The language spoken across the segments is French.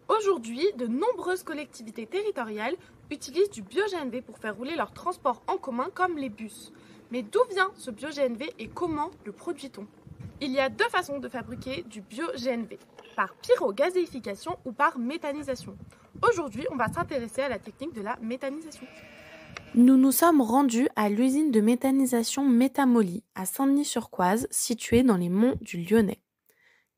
Aujourd'hui, de nombreuses collectivités territoriales utilisent du bio-GNV pour faire rouler leurs transports en commun comme les bus. Mais d'où vient ce bio-GNV et comment le produit-on? Il y a deux façons de fabriquer du bio-GNV, par pyrogazéification ou par méthanisation. Aujourd'hui, on va s'intéresser à la technique de la méthanisation. Nous nous sommes rendus à l'usine de méthanisation Métamoly à Saint-Denis-sur-Coise, située dans les monts du Lyonnais.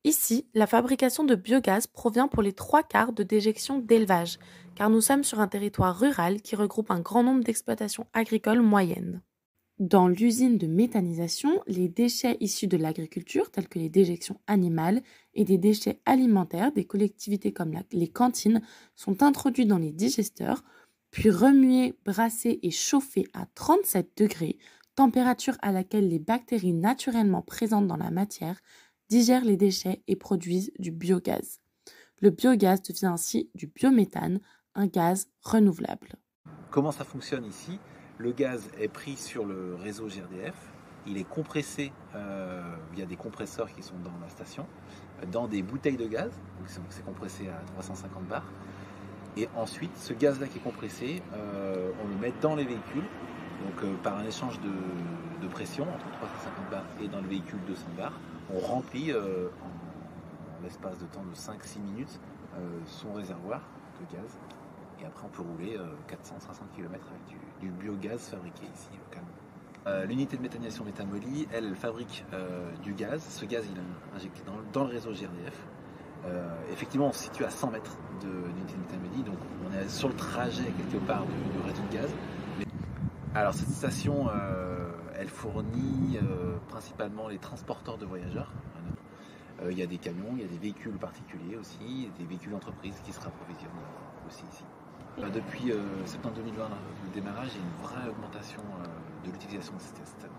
Ici, la fabrication de biogaz provient pour les 3/4 de déjections d'élevage, car nous sommes sur un territoire rural qui regroupe un grand nombre d'exploitations agricoles moyennes. Dans l'usine de méthanisation, les déchets issus de l'agriculture, tels que les déjections animales, et des déchets alimentaires des collectivités comme les cantines, sont introduits dans les digesteurs, puis remués, brassés et chauffés à 37 degrés, température à laquelle les bactéries naturellement présentes dans la matière digèrent les déchets et produisent du biogaz. Le biogaz devient ainsi du biométhane, un gaz renouvelable. Comment ça fonctionne ici? Le gaz est pris sur le réseau GRDF, il est compressé via des compresseurs qui sont dans la station, dans des bouteilles de gaz, donc c'est compressé à 350 bars. Et ensuite, ce gaz-là qui est compressé, on le met dans les véhicules, donc par un échange de pression entre 350 bars et dans le véhicule 200 bars, on remplit en l'espace de temps de 5-6 minutes son réservoir de gaz. Et après, on peut rouler 400-500 km avec du biogaz fabriqué ici localement. L'unité de méthanisation Métamoly, elle fabrique du gaz. Ce gaz, il est injecté dans le réseau GRDF. Effectivement, on se situe à 100 mètres de l'unité de Métamoly, donc on est sur le trajet quelque part du réseau de gaz. Alors cette station, elle fournit principalement les transporteurs de voyageurs. Il y a des camions, il y a des véhicules particuliers aussi, des véhicules d'entreprise qui se rapprovisionnent aussi ici. Depuis septembre 2020, le démarrage, il y a une vraie augmentation de l'utilisation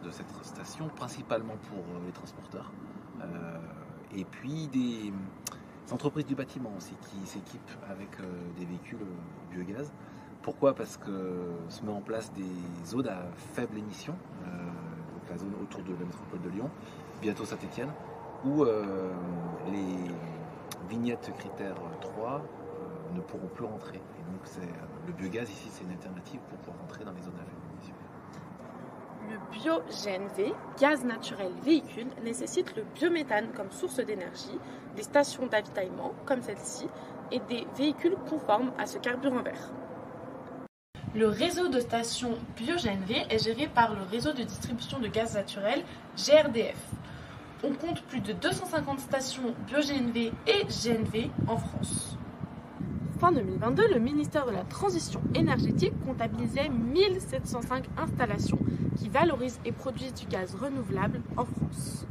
de cette station, principalement pour les transporteurs. Et puis des entreprises du bâtiment aussi qui s'équipent avec des véhicules biogaz. Pourquoi? Parce que se met en place des zones à faible émission, donc la zone autour de la métropole de Lyon, bientôt Saint-Étienne, où les vignettes critères 3 ne pourront plus rentrer. Et donc le biogaz ici, c'est une alternative pour pouvoir rentrer dans les zones à faible émission. Le bio-GNV, gaz naturel véhicule, nécessite le biométhane comme source d'énergie, des stations d'avitaillement comme celle-ci et des véhicules conformes à ce carburant vert. Le réseau de stations bio-GNV est géré par le réseau de distribution de gaz naturel GRDF. On compte plus de 250 stations bio-GNV et GNV en France. Fin 2022, le ministère de la Transition énergétique comptabilisait 1705 installations qui valorisent et produisent du gaz renouvelable en France.